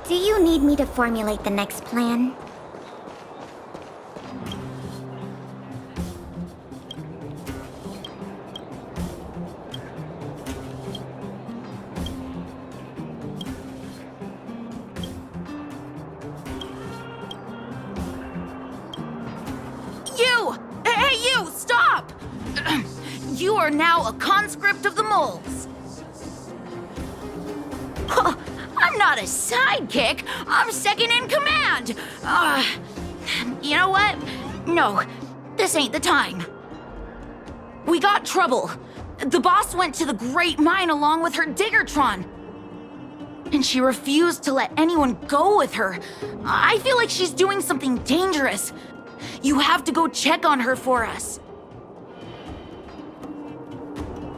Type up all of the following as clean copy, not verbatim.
Do you need me to formulate the next plan? You! Hey, you! Stop! You are now a conscript of the moles. I'm not a sidekick. I'm second in command. You know what? No, this ain't the time. We got trouble. The boss went to the Great Mine along with her Diggertron. And she refused to let anyone go with her. I feel like she's doing something dangerous. You have to go check on her for us.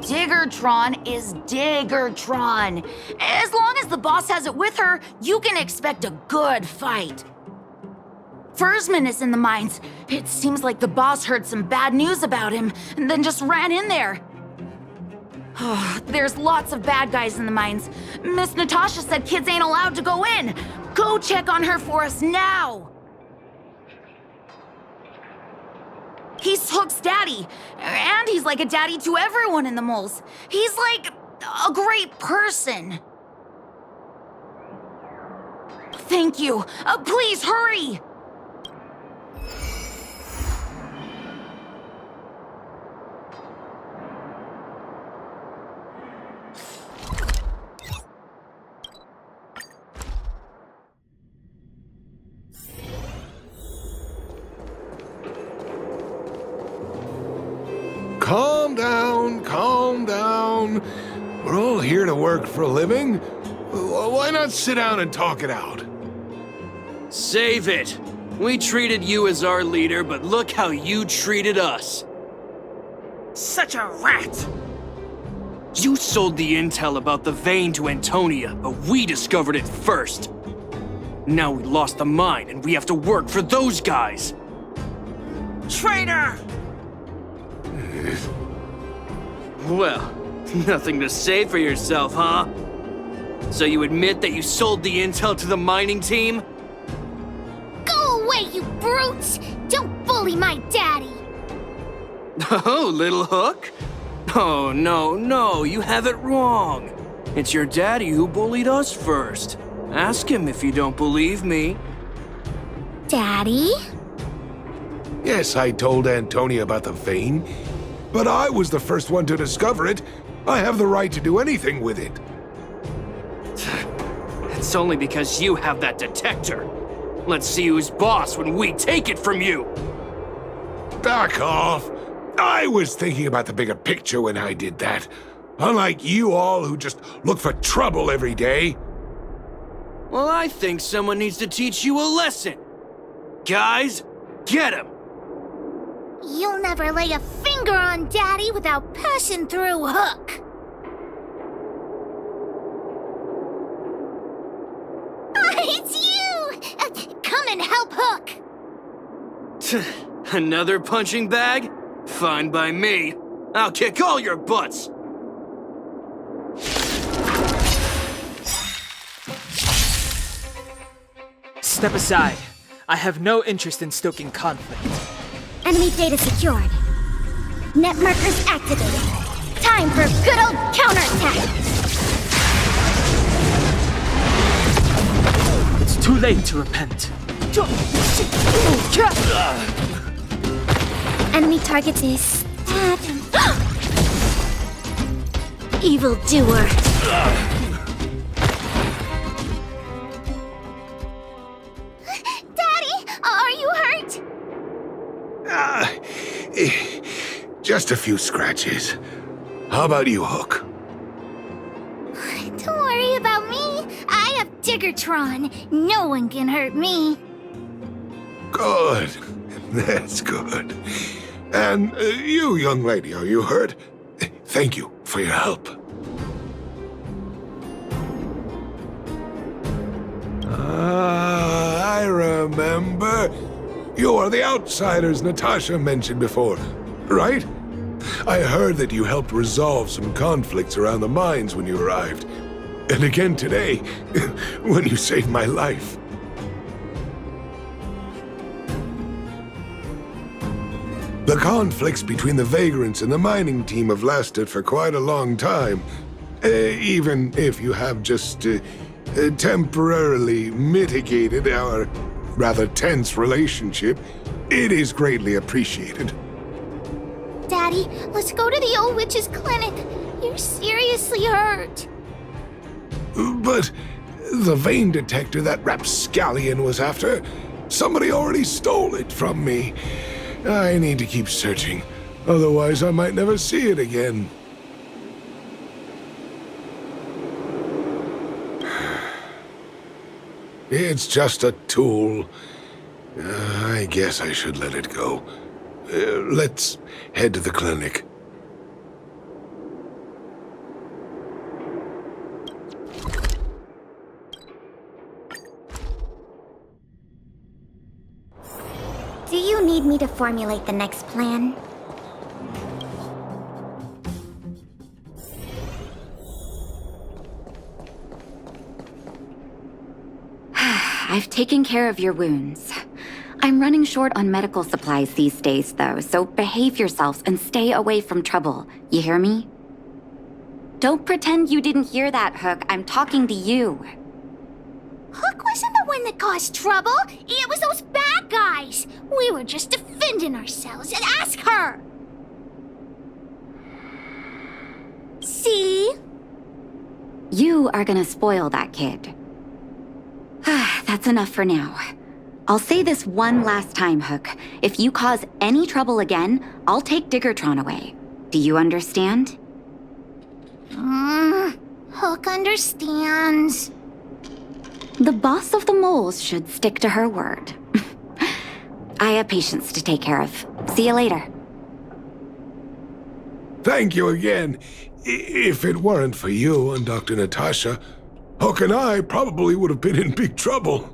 Diggertron is Diggertron. As long as the boss has it with her, you can expect a good fight. Fursman is in the mines. It seems like the boss heard some bad news about him and then just ran in there. There's lots of bad guys in the mines. Miss Natasha said kids ain't allowed to go in. Go check on her for us now. He's Hook's daddy, and he's like a daddy to everyone in the moles. He's like a great person. Thank you. Please hurry. Calm down, calm down. We're all here to work for a living. Why not sit down and talk it out? Save it. We treated you as our leader, but look how you treated us. Such a rat! You sold the intel about the vein to Antonia, but we discovered it first. Now we lost the mine, and we have to work for those guys. Traitor! Well, nothing to say for yourself, huh? So you admit that you sold the intel to the mining team? Go away, you brutes! Don't bully my daddy! Oh, little Hook? Oh, no, you have it wrong. It's your daddy who bullied us first. Ask him if you don't believe me. Daddy? Yes, I told Antonia about the vein, but I was the first one to discover it. I have the right to do anything with it. It's only because you have that detector. Let's see who's boss when we take it from you. Back off. I was thinking about the bigger picture when I did that. Unlike you all who just look for trouble every day. Well, I think someone needs to teach you a lesson. Guys, get him! You'll never lay a finger on Daddy without passing through Hook. It's you! Come and help Hook! Another punching bag? Fine by me. I'll kick all your butts! Step aside. I have no interest in stoking conflict. Enemy data secured. Net markers activated. Time for a good old counterattack! It's too late to repent. Enemy target is evildoer. Daddy, are you hurt? Just a few scratches. How about you, Hook? Don't worry about me. I have Diggertron. No one can hurt me. Good. That's good. And you, young lady, are you hurt? Thank you for your help. I remember. You are the outsiders Natasha mentioned before, right? I heard that you helped resolve some conflicts around the mines when you arrived. And again today, when you saved my life. The conflicts between the vagrants and the mining team have lasted for quite a long time. Even if you have just temporarily mitigated our rather tense relationship, it is greatly appreciated. Daddy, let's go to the old witch's clinic. You're seriously hurt. But the vein detector that rapscallion was after, somebody already stole it from me. I need to keep searching, otherwise I might never see it again. It's just a tool. I guess I should let it go. Let's head to the clinic. Do you need me to formulate the next plan? I've taken care of your wounds. I'm running short on medical supplies these days, though, so behave yourselves and stay away from trouble. You hear me? Don't pretend you didn't hear that, Hook. I'm talking to you. Hook wasn't the one that caused trouble. It was those bad guys. We were just defending ourselves. And ask her. See? You are gonna spoil that kid. That's enough for now. I'll say this one last time, Hook. If you cause any trouble again, I'll take Diggertron away. Do you understand? Hook understands. The boss of the moles should stick to her word. I have patients to take care of. See you later. Thank you again. If it weren't for you and Dr. Natasha, Hook and I probably would have been in big trouble.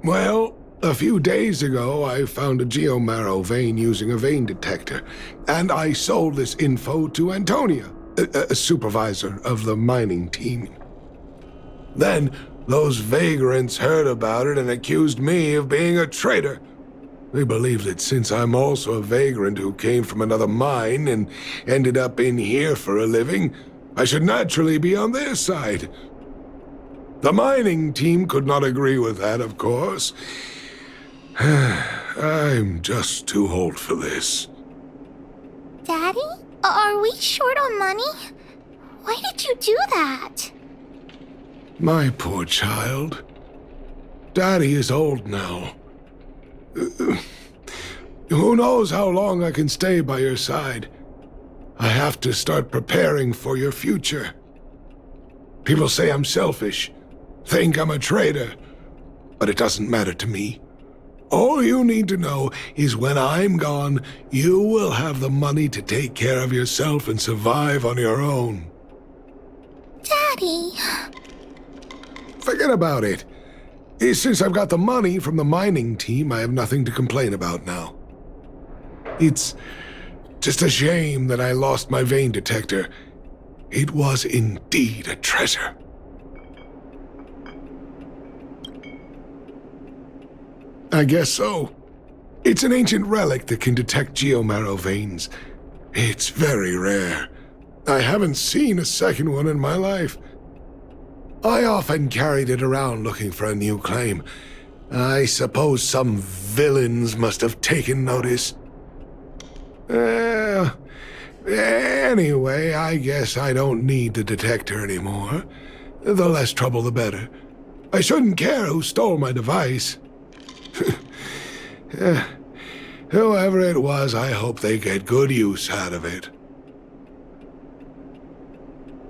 Well, a few days ago, I found a geomarrow vein using a vein detector, and I sold this info to Antonia, a supervisor of the mining team. Then, those vagrants heard about it and accused me of being a traitor. They believe that since I'm also a vagrant who came from another mine and ended up in here for a living, I should naturally be on their side. The mining team could not agree with that, of course. I'm just too old for this. Daddy? Are we short on money? Why did you do that? My poor child. Daddy is old now. Who knows how long I can stay by your side? I have to start preparing for your future. People say I'm selfish, think I'm a traitor, but it doesn't matter to me. All you need to know is when I'm gone, you will have the money to take care of yourself and survive on your own. Daddy. Forget about it. Since I've got the money from the mining team, I have nothing to complain about now. It's just a shame that I lost my vein detector. It was indeed a treasure. I guess so. It's an ancient relic that can detect geomarrow veins. It's very rare. I haven't seen a second one in my life. I often carried it around looking for a new claim. I suppose some villains must have taken notice. Anyway, I guess I don't need the detector anymore. The less trouble, the better. I shouldn't care who stole my device. Whoever it was, I hope they get good use out of it.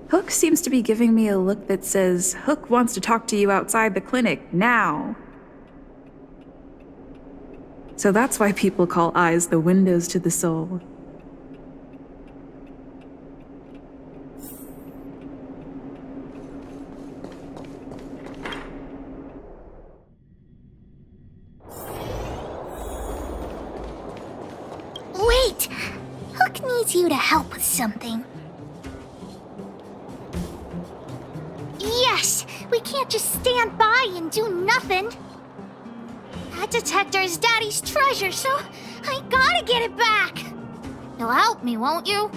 Hook seems to be giving me a look that says, Hook wants to talk to you outside the clinic, now. So that's why people call eyes the windows to the soul. needs you to help with something. Yes, we can't just stand by and do nothing. That detector is Daddy's treasure, so I gotta get it back. You'll help me, won't you?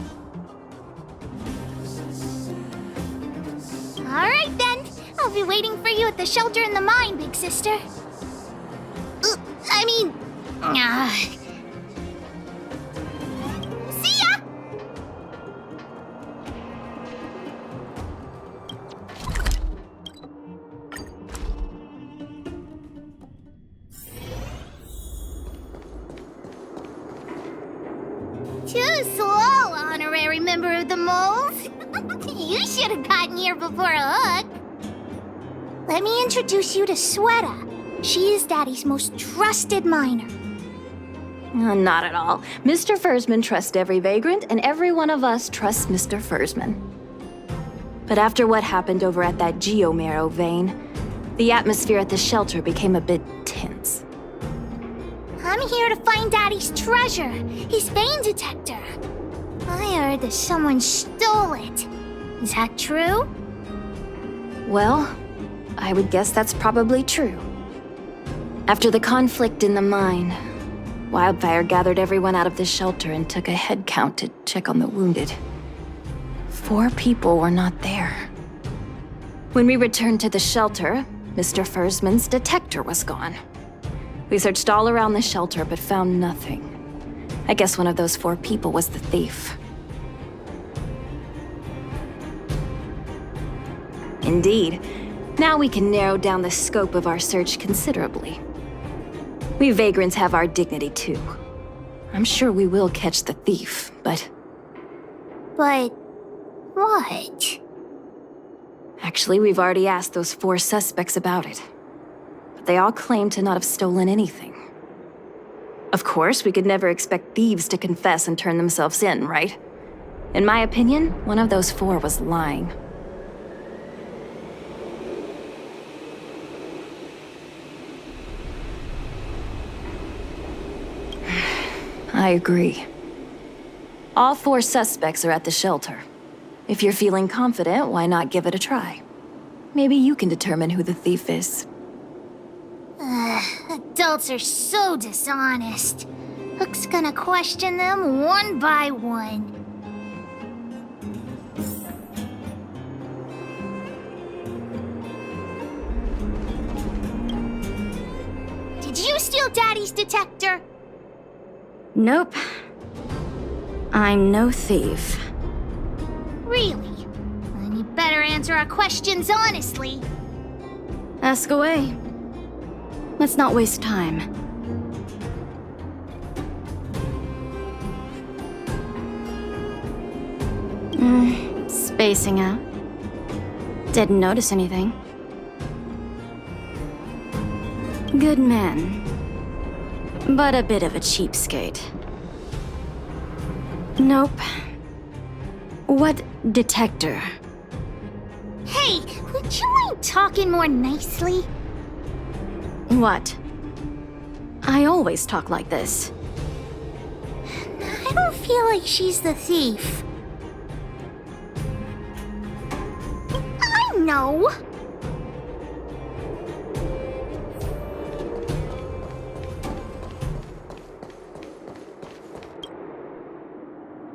All right, then. I'll be waiting for you at the shelter in the mine, big sister. See ya! Too slow, honorary member of the moles. You should have gotten here before Hook. Let me introduce you to Sweta. She is Daddy's most trusted miner. Not at all. Mr. Fursman trusts every vagrant, and every one of us trusts Mr. Fursman. But after what happened over at that Geomarrow vein, the atmosphere at the shelter became a bit tense. I'm here to find Daddy's treasure, his vein detector. I heard that someone stole it. Is that true? Well, I would guess that's probably true. After the conflict in the mine, Wildfire gathered everyone out of the shelter and took a head count to check on the wounded. 4 people were not there. When we returned to the shelter, Mr. Fursman's detector was gone. We searched all around the shelter but found nothing. I guess one of those 4 people was the thief. Indeed. Now we can narrow down the scope of our search considerably. We vagrants have our dignity too. I'm sure we will catch the thief, but... But... what? Actually, we've already asked those 4 suspects about it. But they all claim to not have stolen anything. Of course, we could never expect thieves to confess and turn themselves in, right? In my opinion, one of those 4 was lying. I agree. All 4 suspects are at the shelter. If you're feeling confident, why not give it a try? Maybe you can determine who the thief is. Adults are so dishonest. Hook's gonna question them one by one. Did you steal Daddy's detector? Nope. I'm no thief. Really? Then you better answer our questions honestly. Ask away. Let's not waste time. Spacing out. Didn't notice anything. Good man. But a bit of a cheapskate. Nope. What detector? Hey, would you mind talking more nicely? What? I always talk like this. I don't feel like she's the thief. I know.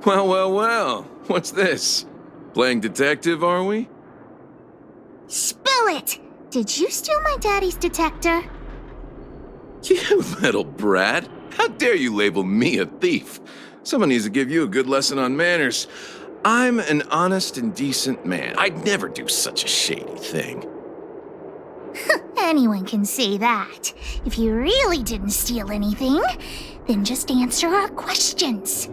Well, well, well. What's this? Playing detective, are we? Spill it! Did you steal my daddy's detector? You little brat. How dare you label me a thief? Someone needs to give you a good lesson on manners. I'm an honest and decent man. I'd never do such a shady thing. Anyone can say that. If you really didn't steal anything, then just answer our questions.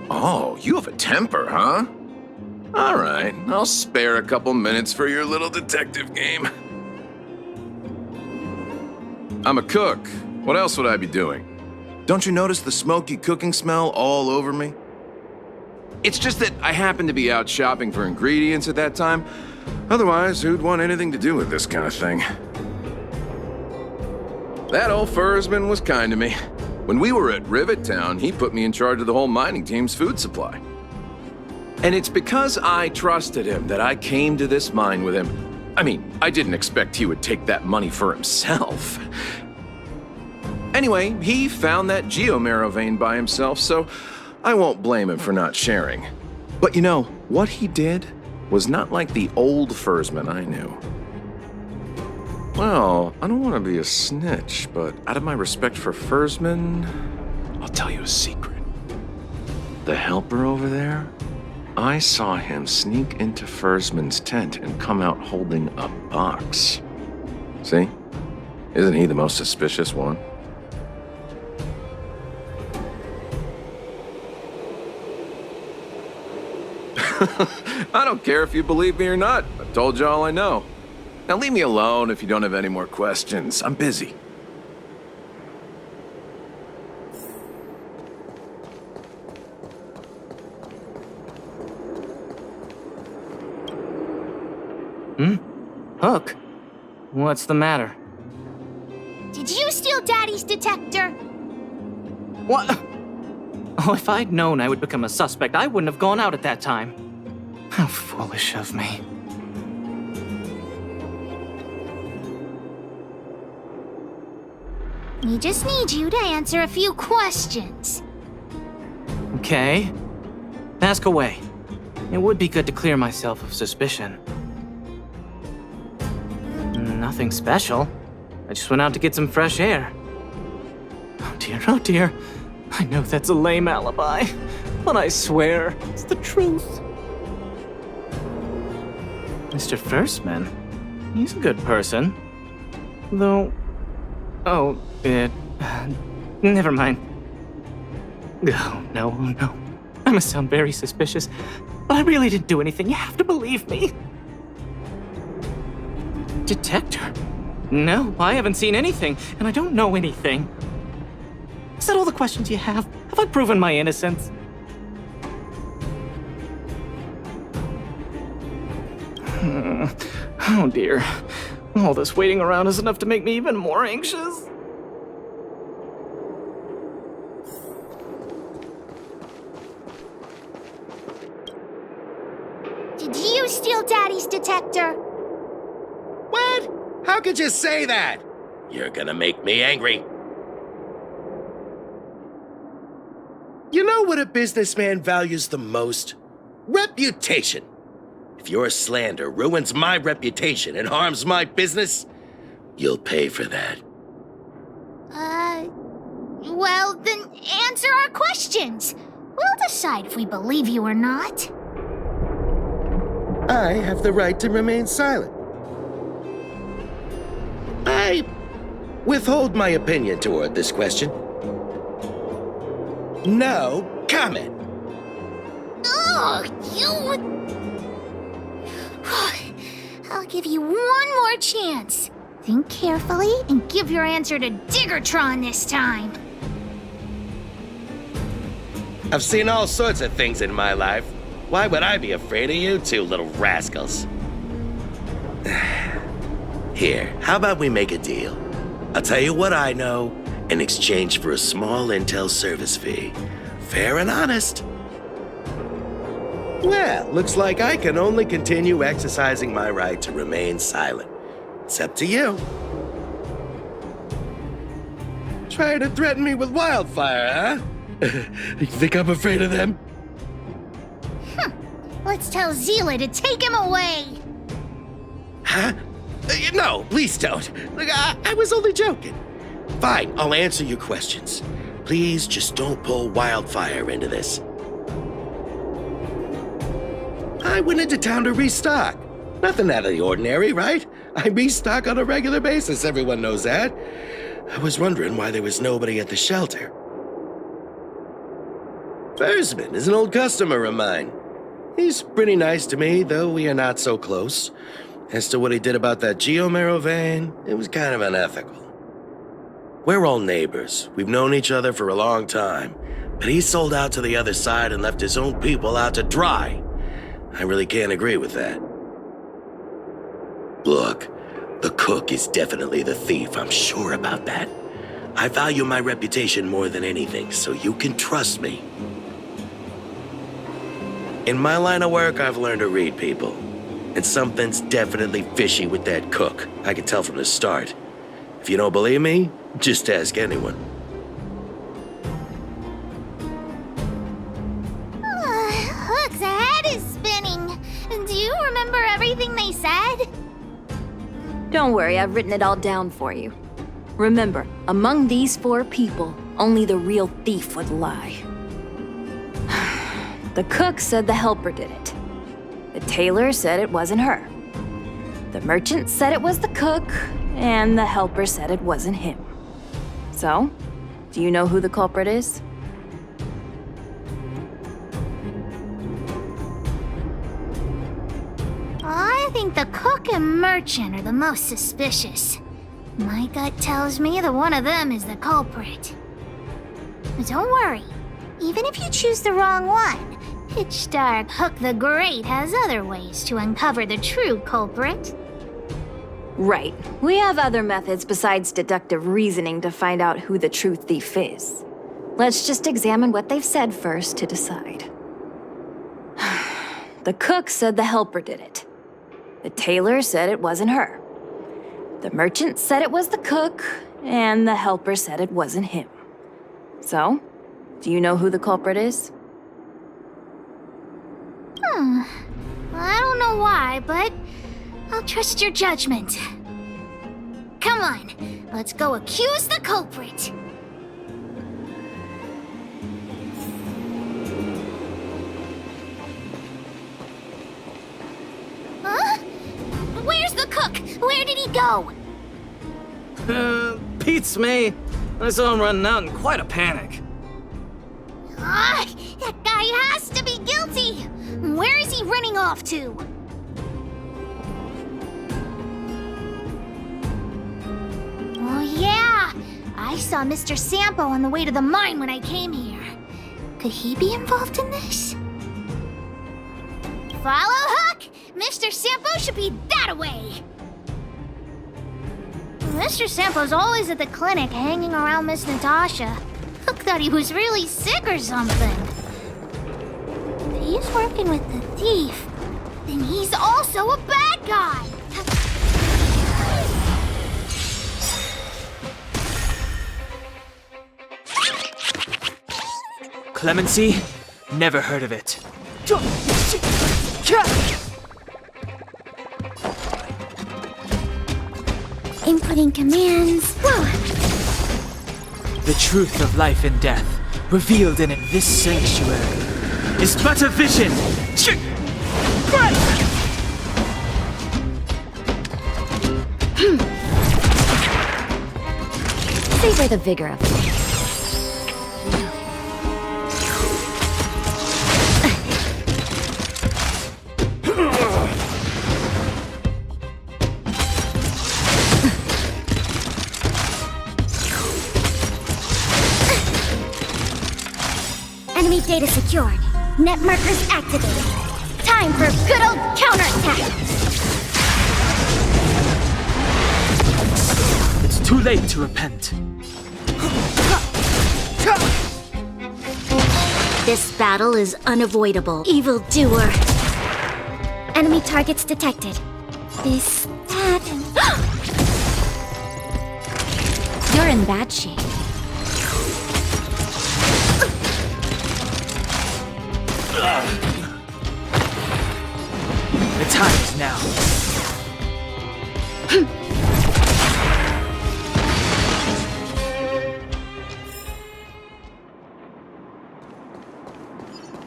Oh, you have a temper, huh? All right, I'll spare a couple minutes for your little detective game. I'm a cook. What else would I be doing? Don't you notice the smoky cooking smell all over me? It's just that I happened to be out shopping for ingredients at that time. Otherwise, who'd want anything to do with this kind of thing? That old Fursman was kind to me. When we were at Rivet Town, he put me in charge of the whole mining team's food supply. And it's because I trusted him that I came to this mine with him. I mean, I didn't expect he would take that money for himself. Anyway, he found that geomarrow vein by himself, so I won't blame him for not sharing. But you know, what he did was not like the old Fursman I knew. Well, I don't want to be a snitch, but out of my respect for Fursman, I'll tell you a secret. The helper over there, I saw him sneak into Fursman's tent and come out holding a box. See? Isn't he the most suspicious one? I don't care if you believe me or not. I've told you all I know. Now leave me alone if you don't have any more questions. I'm busy. Hook? What's the matter? Did you steal Daddy's detector? What? Oh, if I'd known I would become a suspect, I wouldn't have gone out at that time. How foolish of me. We just need you to answer a few questions. Okay. Ask away. It would be good to clear myself of suspicion. Nothing special. I just went out to get some fresh air. Oh dear. I know that's a lame alibi, but I swear it's the truth. Mr. Fursman, he's a good person. Though... Oh, never mind. Oh, no. I must sound very suspicious, but I really didn't do anything. You have to believe me. Detector? No, I haven't seen anything, and I don't know anything. Is that all the questions you have? Have I proven my innocence? Oh dear. All this waiting around is enough to make me even more anxious. Did you steal Daddy's detector? What? How could you say that? You're gonna make me angry. You know what a businessman values the most? Reputation. If your slander ruins my reputation and harms my business, you'll pay for that. Well, then answer our questions. We'll decide if we believe you or not. I have the right to remain silent. I withhold my opinion toward this question. No comment. Oh, you... I'll give you one more chance. Think carefully and give your answer to Diggertron this time. I've seen all sorts of things in my life. Why would I be afraid of you two little rascals? Here, how about we make a deal? I'll tell you what I know in exchange for a small intel service fee. Fair and honest. Well, looks like I can only continue exercising my right to remain silent. It's up to you. Trying to threaten me with wildfire, huh? You think I'm afraid of them? Let's tell Zila to take him away. Huh? No, please don't. Look, I was only joking. Fine, I'll answer your questions. Please just don't pull wildfire into this. I went into town to restock. Nothing out of the ordinary, right? I restock on a regular basis, everyone knows that. I was wondering why there was nobody at the shelter. Fursman is an old customer of mine. He's pretty nice to me, though we are not so close. As to what he did about that geomarrow vein, it was kind of unethical. We're all neighbors. We've known each other for a long time. But he sold out to the other side and left his own people out to dry. I really can't agree with that. Look, the cook is definitely the thief, I'm sure about that. I value my reputation more than anything, so you can trust me. In my line of work, I've learned to read people. And something's definitely fishy with that cook. I could tell from the start. If you don't believe me, just ask anyone. Hook's head is spinning. Do you remember everything they said? Don't worry, I've written it all down for you. Remember, among these 4 people, only the real thief would lie. The cook said the helper did it. The tailor said it wasn't her. The merchant said it was the cook, and the helper said it wasn't him. So, do you know who the culprit is? I think the cook and merchant are the most suspicious. My gut tells me that one of them is the culprit. But don't worry. Even if you choose the wrong one, Pitch Dark Hook the Great has other ways to uncover the true culprit. Right. We have other methods besides deductive reasoning to find out who the true thief is. Let's just examine what they've said first to decide. The cook said the helper did it. The tailor said it wasn't her. The merchant said it was the cook, and the helper said it wasn't him. So, do you know who the culprit is? I don't know why, but I'll trust your judgment. Come on, let's go accuse the culprit. Huh? Where's the cook? Where did he go? Beats me. I saw him running out in quite a panic. That guy has to be guilty! Where is he running off to? Oh yeah! I saw Mr. Sampo on the way to the mine when I came here. Could he be involved in this? Follow Hook! Mr. Sampo should be that way! Mr. Sampo's always at the clinic hanging around Miss Natasha. Hook thought he was really sick or something. If he's working with the thief, then he's also a bad guy! Clemency? Never heard of it. Inputting commands. The truth of life and death, revealed in this sanctuary, is but a vision. Savor the vigor of it. Enemy data secured. Net markers activated. Time for a good old counterattack. It's too late to repent. This battle is unavoidable. Evildoer. Enemy targets detected. This, that, and... You're in bad shape. The time is now.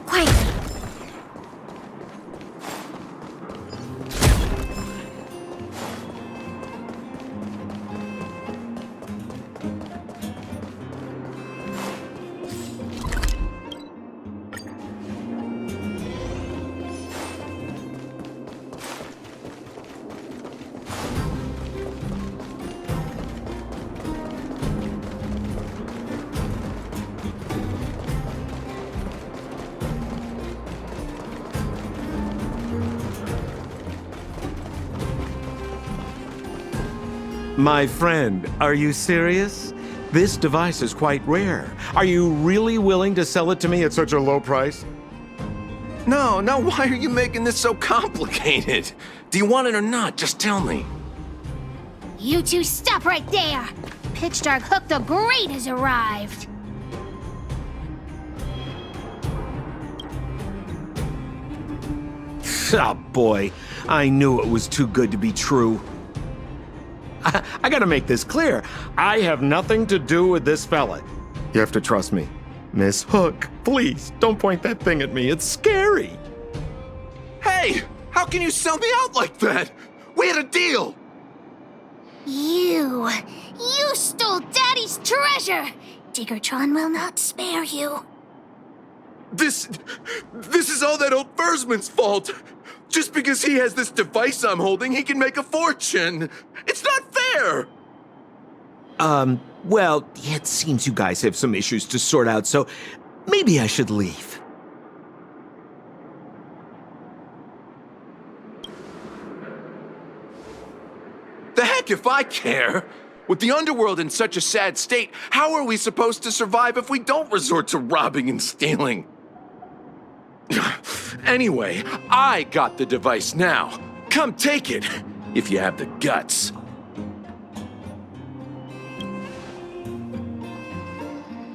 Quietly. My friend, are you serious? This device is quite rare. Are you really willing to sell it to me at such a low price? No, why are you making this so complicated? Do you want it or not? Just tell me. You two stop right there! Pitch Dark Hook the Great has arrived! Oh boy, I knew it was too good to be true. I gotta make this clear. I have nothing to do with this fella. You have to trust me. Miss Hook, please, don't point that thing at me. It's scary. Hey, how can you sell me out like that? We had a deal. You stole Daddy's treasure! Diggertron will not spare you. This is all that old Versman's fault. Just because he has this device I'm holding, he can make a fortune. It's not fair. Well, it seems you guys have some issues to sort out, so maybe I should leave. The heck if I care. With the underworld in such a sad state, how are we supposed to survive if we don't resort to robbing and stealing? Anyway, I got the device now. Come take it, if you have the guts.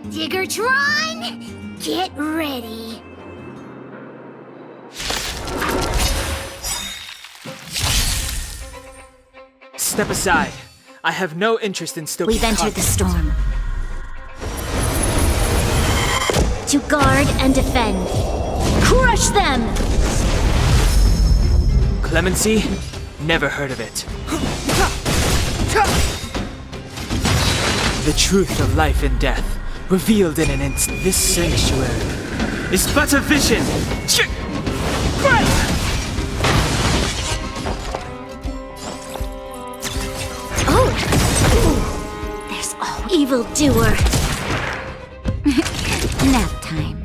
Diggertron, get ready. Step aside. I have no interest in stoking We've entered the conflict. storm. To guard and defend. Crush them! Clemency? Never heard of it. The truth of life and death, revealed in an instant. This sanctuary is but a vision. There's always evildoer. Nap time.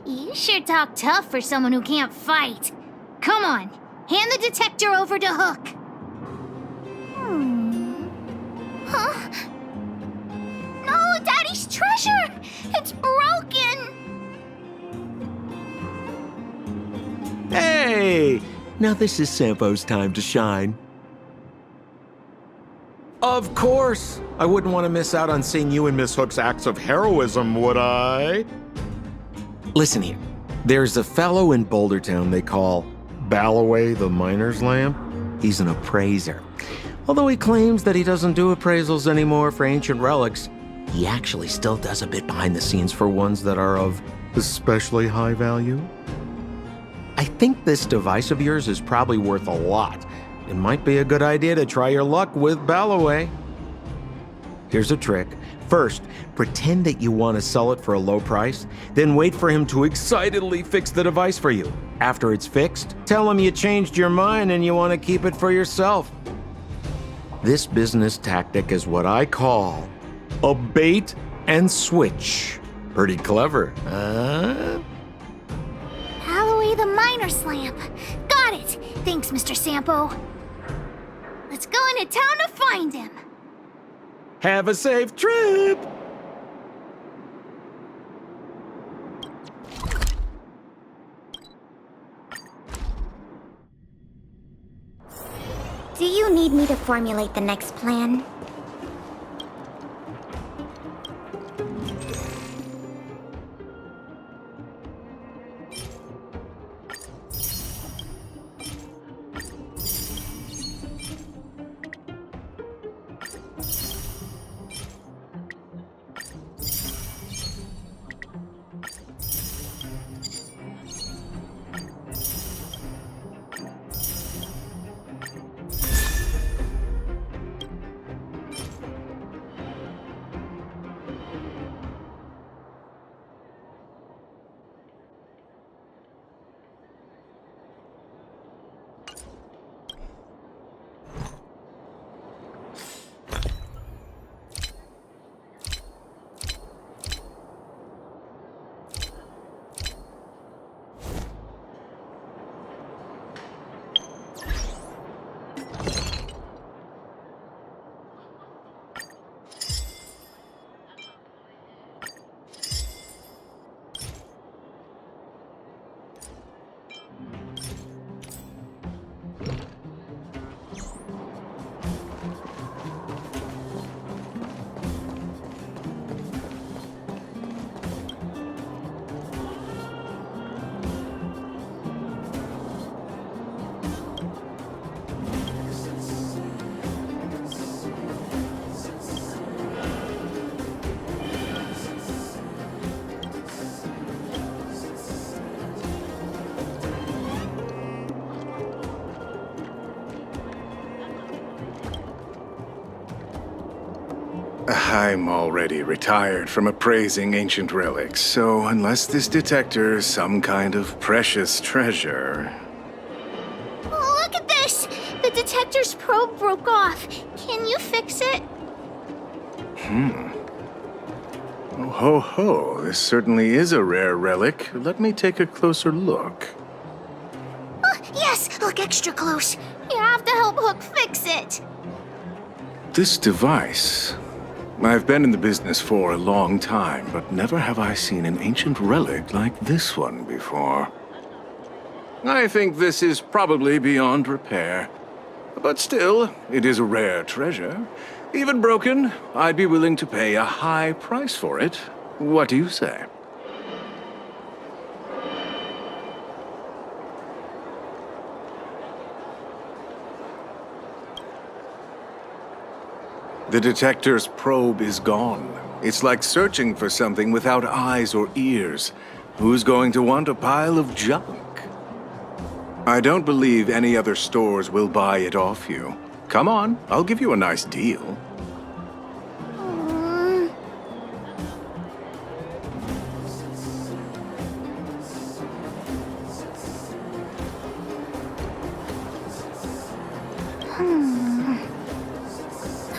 You sure talk tough for someone who can't fight. Come on, hand the detector over to Hook. Huh? No, Daddy's treasure! It's broken! Hey! Now this is Sampo's time to shine. Of course! I wouldn't want to miss out on seeing you and Miss Hook's acts of heroism, would I? Listen here. There's a fellow in Bouldertown they call Balloway the Miner's Lamp. He's an appraiser. Although he claims that he doesn't do appraisals anymore for ancient relics, he actually still does a bit behind the scenes for ones that are of especially high value. I think this device of yours is probably worth a lot. It might be a good idea to try your luck with Balloway. Here's a trick. First, pretend that you want to sell it for a low price, then wait for him to excitedly fix the device for you. After it's fixed, tell him you changed your mind and you want to keep it for yourself. This business tactic is what I call a bait and switch. Pretty clever, huh? Balloway the Miner's Lamp. Got it! Thanks, Mr. Sampo. Let's go into town to find him. Have a safe trip! Do you need me to formulate the next plan? I'm already retired from appraising ancient relics, so unless this detector is some kind of precious treasure... Oh, look at this! The detector's probe broke off. Can you fix it? Oh, ho, ho. This certainly is a rare relic. Let me take a closer look. Yes, look extra close. You have to help Hook fix it. This device... I've been in the business for a long time, but never have I seen an ancient relic like this one before. I think this is probably beyond repair. But still, it is a rare treasure. Even broken, I'd be willing to pay a high price for it. What do you say? The detector's probe is gone. It's like searching for something without eyes or ears. Who's going to want a pile of junk? I don't believe any other stores will buy it off you. Come on, I'll give you a nice deal.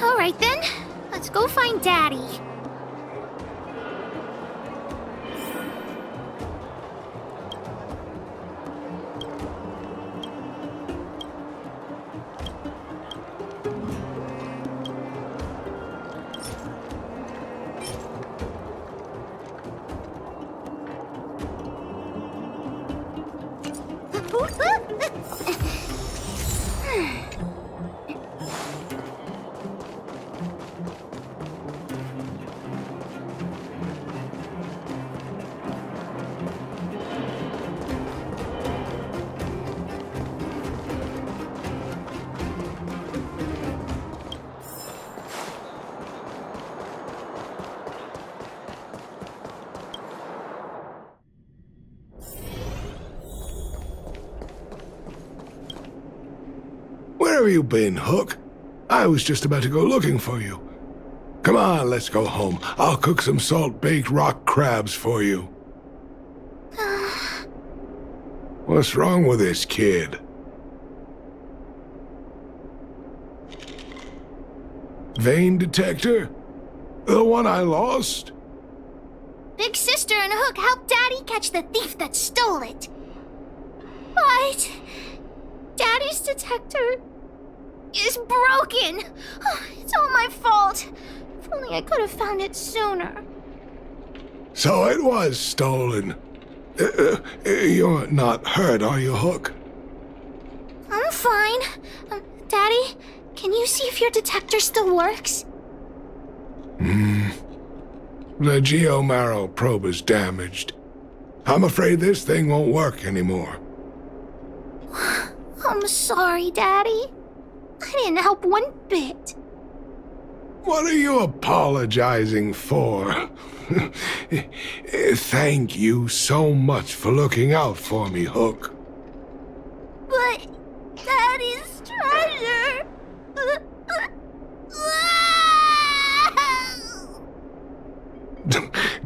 All right then, let's go find Daddy. Where have you been, Hook? I was just about to go looking for you. Come on, let's go home. I'll cook some salt-baked rock crabs for you. What's wrong with this kid? Vein detector? The one I lost? Big Sister and Hook helped Daddy catch the thief that stole it. But Daddy's detector is broken. It's all my fault. If only I could have found it sooner. So it was stolen. You're not hurt, are you, Hook? I'm fine. Daddy, can you see if your detector still works? The Geomarrow probe is damaged. I'm afraid this thing won't work anymore. I'm sorry, Daddy. I didn't help one bit. What are you apologizing for? Thank you so much for looking out for me, Hook. But Daddy's treasure...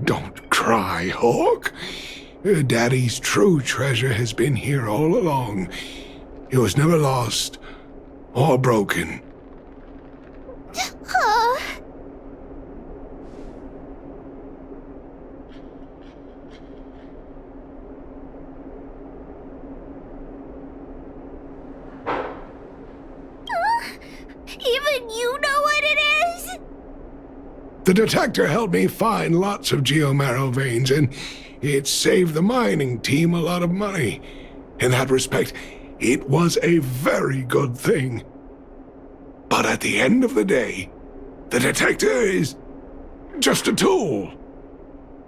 Don't cry, Hook. Daddy's true treasure has been here all along. It was never lost or broken. Even you know what it is? The detector helped me find lots of Geomarrow veins, and it saved the mining team a lot of money. In that respect, it was a very good thing. But at the end of the day, the detector is just a tool.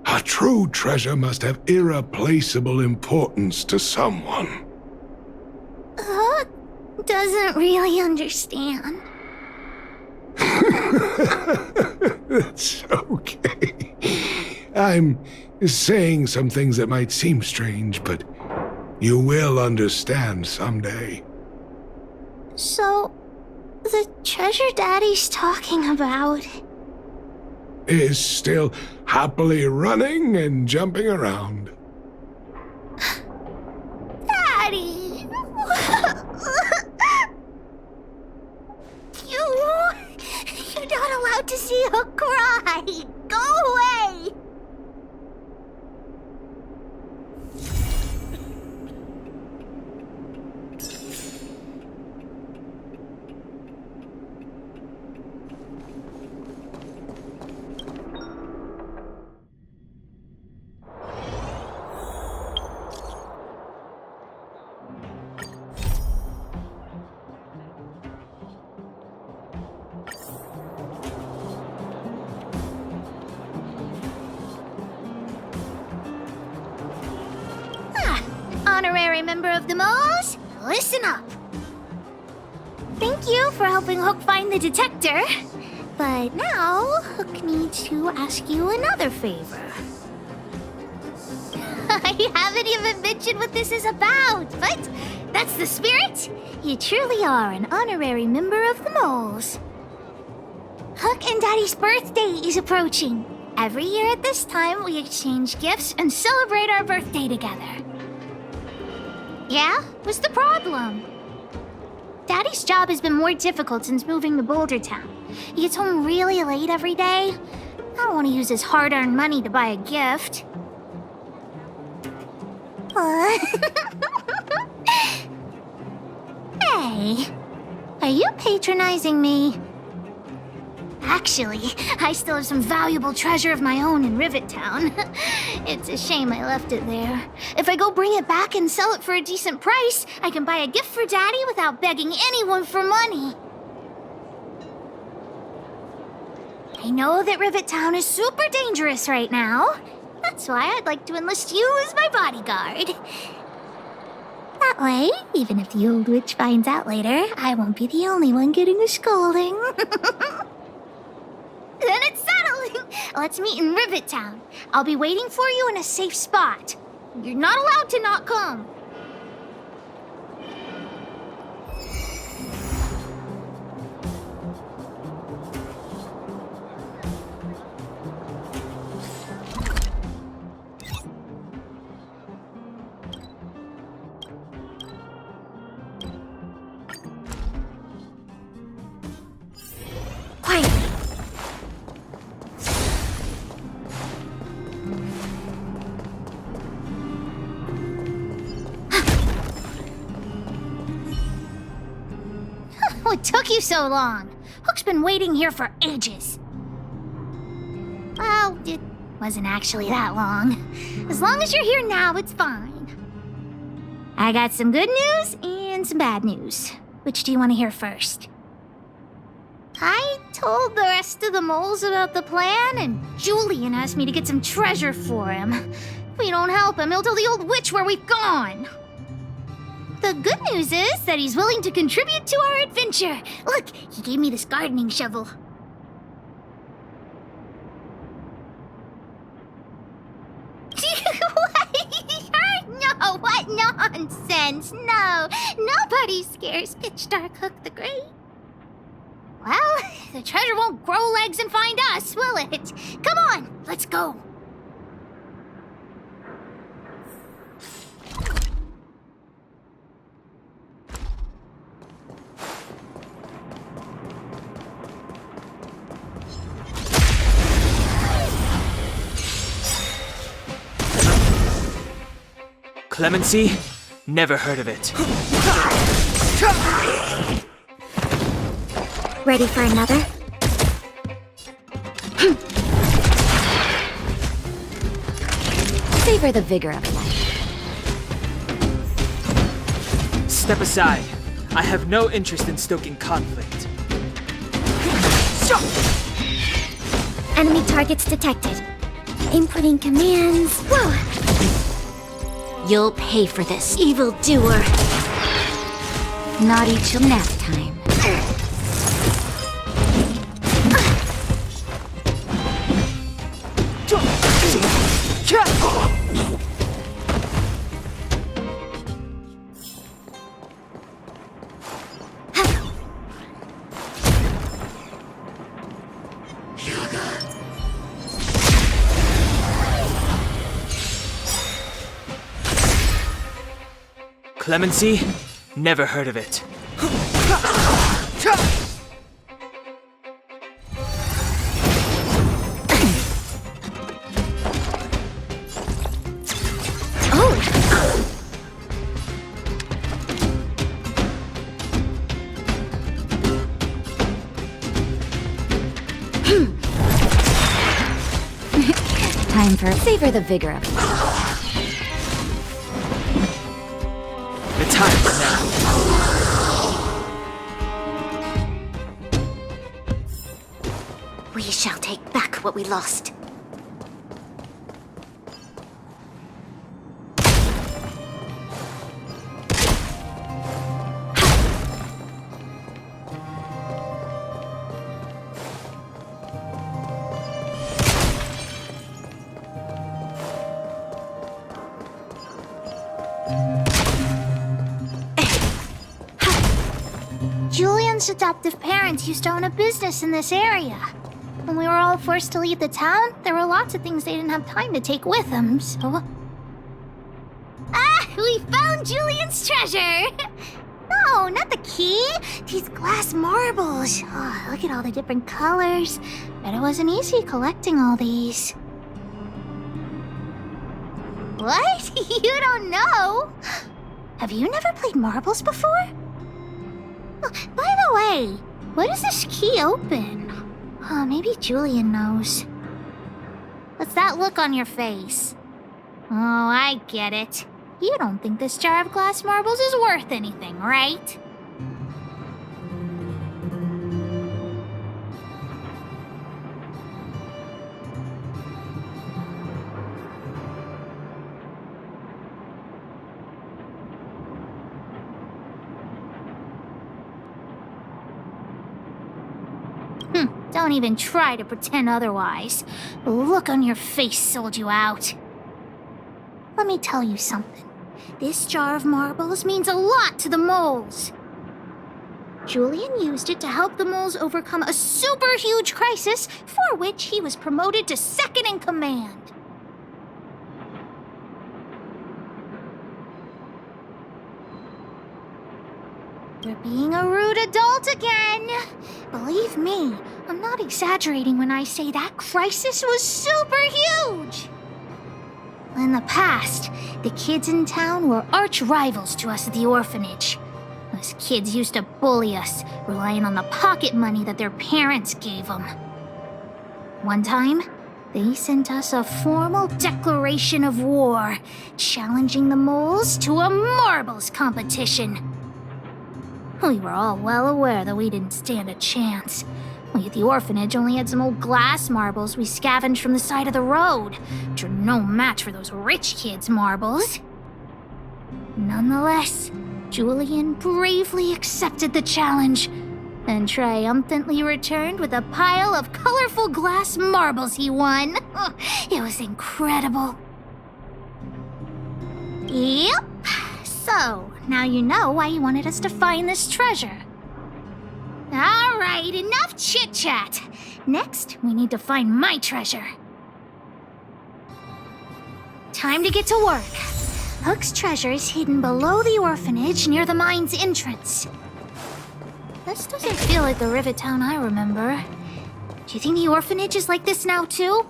A true treasure must have irreplaceable importance to someone. Doesn't really understand. That's okay. I'm saying some things that might seem strange, but you will understand someday. So, the treasure Daddy's talking about, is still happily running and jumping around. Daddy! You're not allowed to see her cry! Go away! Honorary member of the Moles, listen up. Thank you for helping Hook find the detector. But now, Hook needs to ask you another favor. I haven't even mentioned what this is about, but that's the spirit. You truly are an honorary member of the Moles. Hook and Daddy's birthday is approaching. Every year at this time, we exchange gifts and celebrate our birthday together. Yeah? What's the problem? Daddy's job has been more difficult since moving to Boulder Town. He gets home really late every day. I don't want to use his hard-earned money to buy a gift. Hey, are you patronizing me? Actually, I still have some valuable treasure of my own in Rivet Town. It's a shame I left it there. If I go bring it back and sell it for a decent price, I can buy a gift for Daddy without begging anyone for money. I know that Rivet Town is super dangerous right now. That's why I'd like to enlist you as my bodyguard. That way, even if the old witch finds out later, I won't be the only one getting a scolding. Then it's settling. Let's meet in Rivet Town. I'll be waiting for you in a safe spot. You're not allowed to not come. Quietly. What took you so long? Hook's been waiting here for ages. Well, it wasn't actually that long. As long as you're here now, it's fine. I got some good news and some bad news. Which do you want to hear first? I told the rest of the moles about the plan, and Julian asked me to get some treasure for him. If we don't help him, he'll tell the old witch where we've gone. The good news is that he's willing to contribute to our adventure. Look, he gave me this gardening shovel. No, what nonsense! No, nobody scares Pitch Dark Hook the Great. Well, the treasure won't grow legs and find us, will it? Come on, let's go. Clemency? Never heard of it. Ready for another? Savor the vigor of life. Step aside. I have no interest in stoking conflict. Enemy targets detected. Inputting commands. Whoa! You'll pay for this, evildoer. Naughty till nap time. Clemency? Never heard of it. Time for savor the vigor of it. The time is now. We shall take back what we lost. Julian's adoptive parents used to own a business in this area. When we were all forced to leave the town, there were lots of things they didn't have time to take with them, so... Ah! We found Julian's treasure! No, not the key! These glass marbles. Oh, look at all the different colors. Bet it wasn't easy collecting all these. What? You don't know? Have you never played marbles before? Oh, by the way, what does this key open? Oh, maybe Julian knows. What's that look on your face? Oh, I get it. You don't think this jar of glass marbles is worth anything, right? Don't even try to pretend otherwise. The look on your face sold you out. Let me tell you something. This jar of marbles means a lot to the moles. Julian used it to help the moles overcome a super huge crisis for which he was promoted to second in command. You're being a rude adult again. Believe me, I'm not exaggerating when I say that crisis was super huge. In the past, the kids in town were arch rivals to us at the orphanage. Those kids used to bully us, relying on the pocket money that their parents gave them. One time, they sent us a formal declaration of war, challenging the moles to a marbles competition. We were all well aware that we didn't stand a chance. We at the orphanage only had some old glass marbles we scavenged from the side of the road, which are no match for those rich kids' marbles. Nonetheless, Julian bravely accepted the challenge and triumphantly returned with a pile of colorful glass marbles he won. It was incredible. Yep. So, now you know why you wanted us to find this treasure. All right, enough chit-chat. Next, we need to find my treasure. Time to get to work. Hook's treasure is hidden below the orphanage near the mine's entrance. This doesn't feel like the Rivet Town I remember. Do you think the orphanage is like this now, too?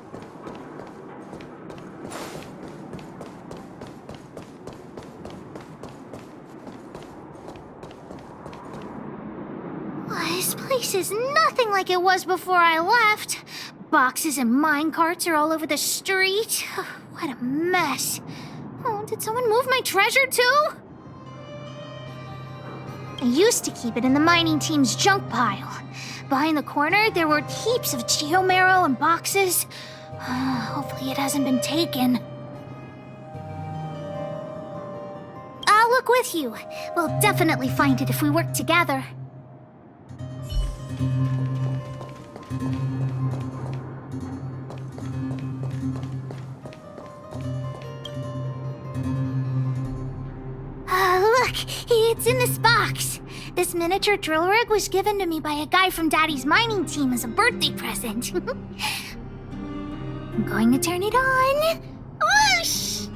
This place is nothing like it was before I left. Boxes and minecarts are all over the street. What a mess. Oh, did someone move my treasure too? I used to keep it in the mining team's junk pile. Behind the corner, there were heaps of geomarrow and boxes. Hopefully it hasn't been taken. I'll look with you. We'll definitely find it if we work together. Look, it's in this box. This miniature drill rig was given to me by a guy from Daddy's mining team as a birthday present. I'm going to turn it on. Whoosh!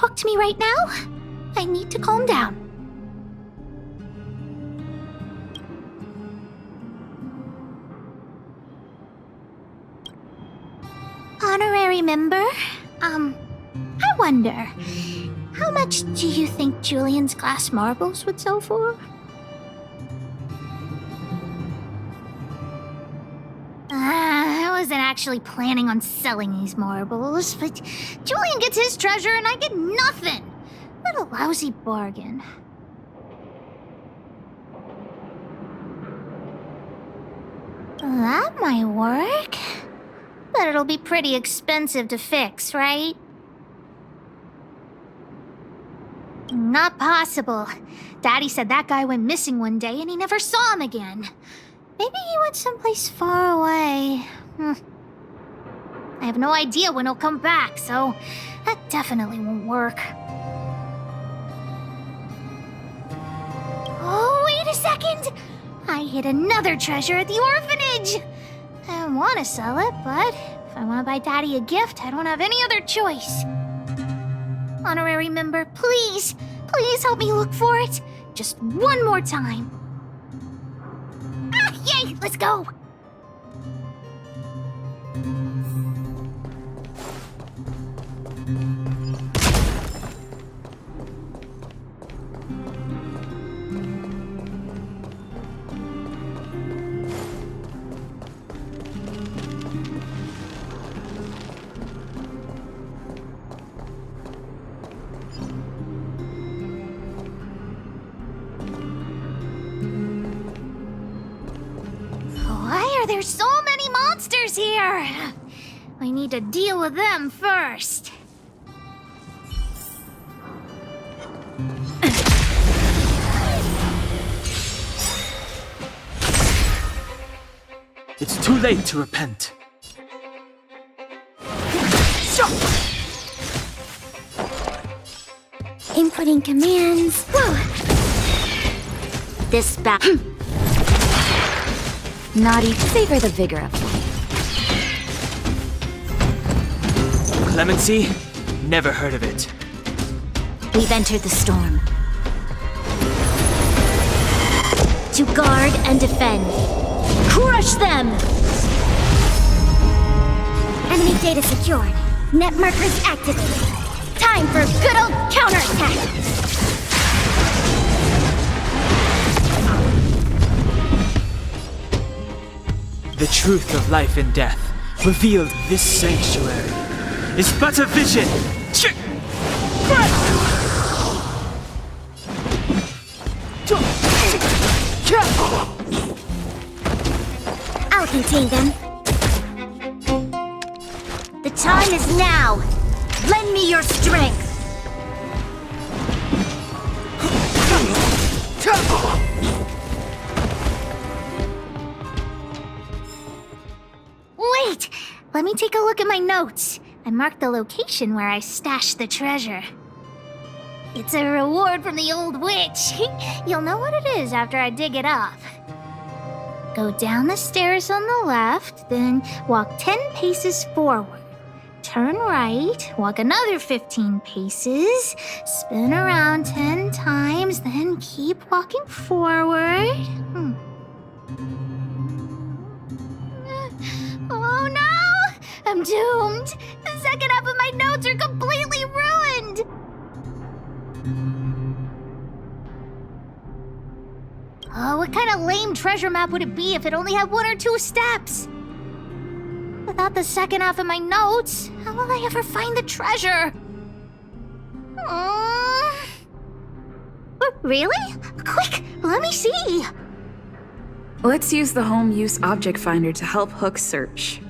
talk to me right now. I need to calm down. Honorary member, I wonder, how much do you think Julian's glass marbles would sell for? I wasn't actually planning on selling these marbles, but Julian gets his treasure and I get nothing. What a lousy bargain. That might work. But it'll be pretty expensive to fix, right? Not possible. Daddy said that guy went missing one day and he never saw him again. Maybe he went someplace far away. I have no idea when he'll come back, so that definitely won't work. Oh, wait a second! I hid another treasure at the orphanage! I want to sell it, but if I want to buy Daddy a gift, I don't have any other choice. Honorary member, please help me look for it. Just one more time. Ah, yay, let's go. There's so many monsters here! We need to deal with them first. It's too late to repent. Inputting commands. Whoa. This back. Naughty, savor the vigor of life. Clemency? Never heard of it. We've entered the storm. To guard and defend. Crush them! Enemy data secured. Net markers activated. Time for good old counterattack! The truth of life and death, revealed in this sanctuary, is but a vision. I'll contain them. The time is now. Lend me your strength. Wait! Let me take a look at my notes. I marked the location where I stashed the treasure. It's a reward from the old witch. You'll know what it is after I dig it up. Go down the stairs on the left, then walk 10 paces forward. Turn right, walk another 15 paces, spin around 10 times, then keep walking forward. Oh no! I'm doomed! The second half of my notes are completely ruined! Oh, what kind of lame treasure map would it be if it only had 1 or 2 steps? Without the second half of my notes, how will I ever find the treasure? Really? Quick, let me see! Let's use the Home Use Object Finder to help Hook search.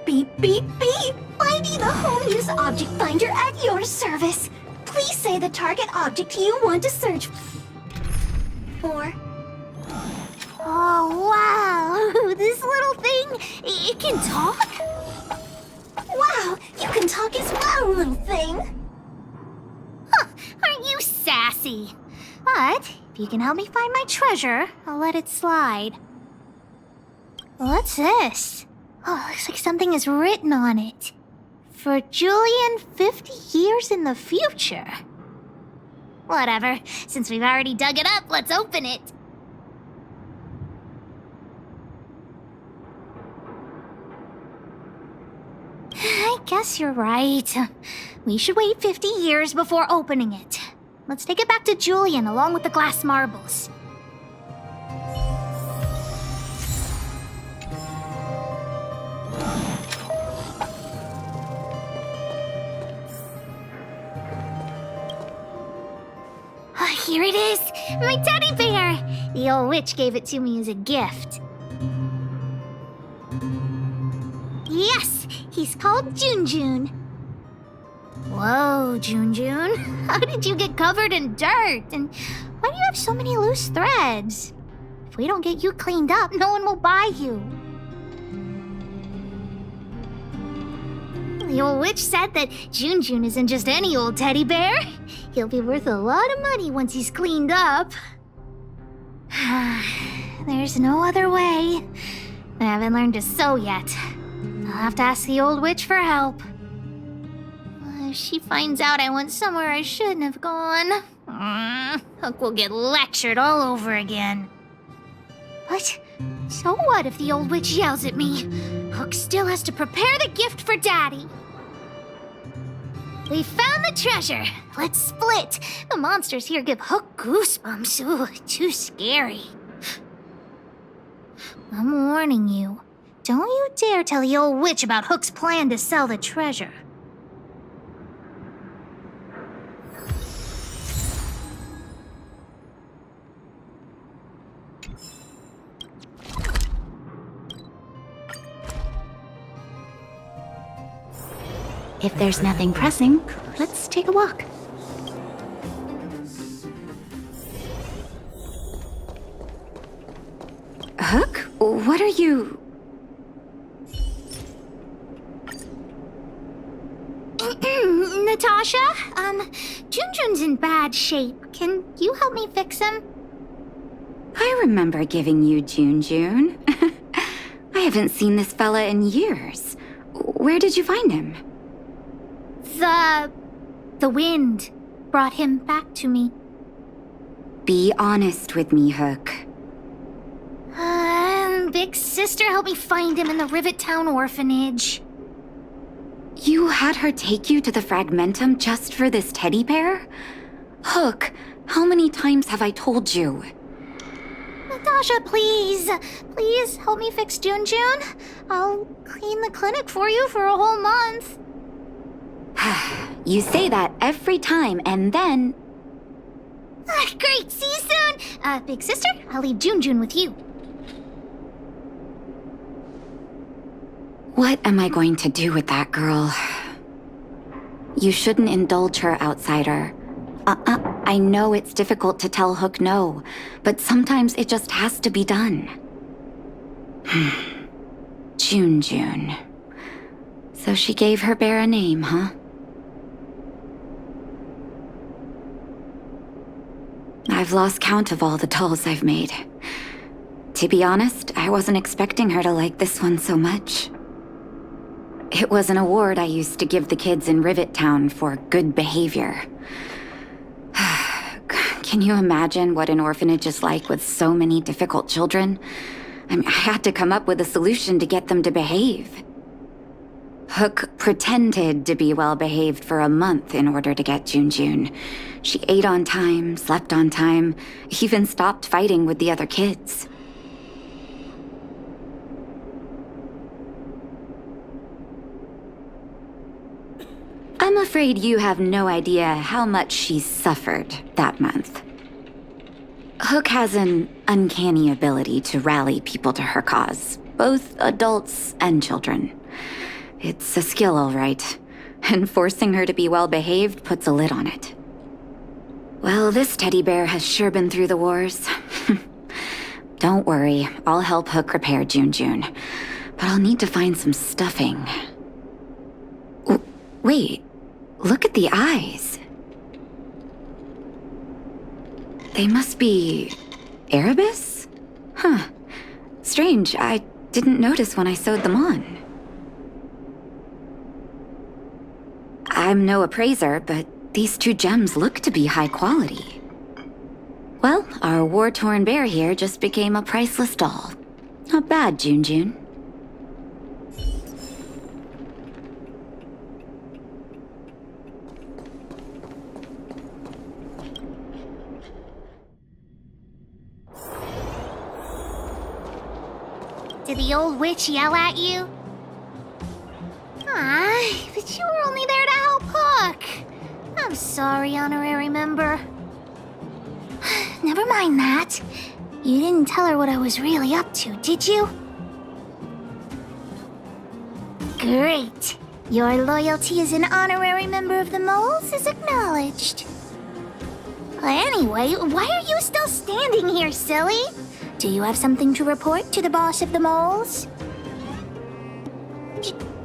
Beep, beep, beep! Finding the Home Use Object Finder at your service. Please say the target object you want to search for. Oh, wow! This little thing, it can talk? Wow, you can talk as well, little thing! Huh, aren't you sassy? But if you can help me find my treasure, I'll let it slide. What's this? Oh, looks like something is written on it. For Julian, 50 years in the future. Whatever. Since we've already dug it up, let's open it. I guess you're right. We should wait 50 years before opening it. Let's take it back to Julian along with the glass marbles. Here it is! My teddy bear! The old witch gave it to me as a gift. Yes! He's called Jun. Whoa, Jun. How did you get covered in dirt? And why do you have so many loose threads? If we don't get you cleaned up, no one will buy you. The old witch said that Jun isn't just any old teddy bear. He'll be worth a lot of money once he's cleaned up. There's no other way. I haven't learned to sew yet. I'll have to ask the old witch for help. If she finds out I went somewhere I shouldn't have gone, Hook will get lectured all over again. But so what if the old witch yells at me? Hook still has to prepare the gift for Daddy. We found the treasure. Let's split. The monsters here give Hook goosebumps. Ooh, too scary. I'm warning you. Don't you dare tell the old witch about Hook's plan to sell the treasure. If there's nothing pressing, let's take a walk. Hook, what are you... Natasha, Jun's in bad shape. Can you help me fix him? I remember giving you Jun. I haven't seen this fella in years. Where did you find him? The wind brought him back to me. Be honest with me, Hook. Big sister helped me find him in the Rivet Town orphanage. You had her take you to the Fragmentum just for this teddy bear? Hook, how many times have I told you? Natasha, please. Please help me fix Jun. I'll clean the clinic for you for a whole month. You say that every time, and then... Great, see you soon! Big sister, I'll leave Jun with you. What am I going to do with that girl? You shouldn't indulge her, outsider. I know it's difficult to tell Hook no, but sometimes it just has to be done. Jun. So she gave her bear a name, huh? I've lost count of all the dolls I've made. To be honest, I wasn't expecting her to like this one so much. It was an award I used to give the kids in Rivet Town for good behavior. Can you imagine what an orphanage is like with so many difficult children? I had to come up with a solution to get them to behave. Hook pretended to be well-behaved for a month in order to get Jun. She ate on time, slept on time, even stopped fighting with the other kids. I'm afraid you have no idea how much she suffered that month. Hook has an uncanny ability to rally people to her cause, both adults and children. It's a skill, all right, and forcing her to be well-behaved puts a lid on it. Well, this teddy bear has sure been through the wars. Don't worry, I'll help Hook repair Jun, but I'll need to find some stuffing. Wait, look at the eyes. They must be... Erebus? Huh. Strange, I Didn't notice when I sewed them on. I'm no appraiser, but these 2 gems look to be high quality. Well, our war-torn bear here just became a priceless doll. Not bad, Jun. Did the old witch yell at you? Ah, but you were only there to help Hook. I'm sorry, honorary member. Never mind that. You didn't tell her what I was really up to, did you? Great. Your loyalty as an honorary member of the Moles is acknowledged. Anyway, why are you still standing here, silly? Do you have something to report to the boss of the Moles?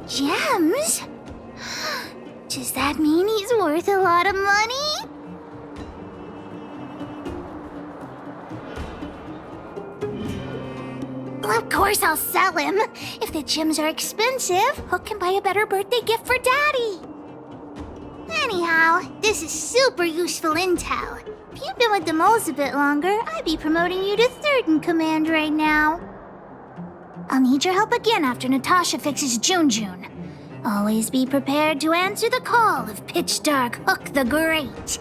Gems? Does that mean he's worth a lot of money? Well, of course I'll sell him. If the gems are expensive, Hook can buy a better birthday gift for Daddy. Anyhow, this is super useful intel. If you'd been with the Moles a bit longer, I'd be promoting you to 3rd in command right now. I'll need your help again after Natasha fixes Jun. Always be prepared to answer the call of Pitch Dark Hook the Great.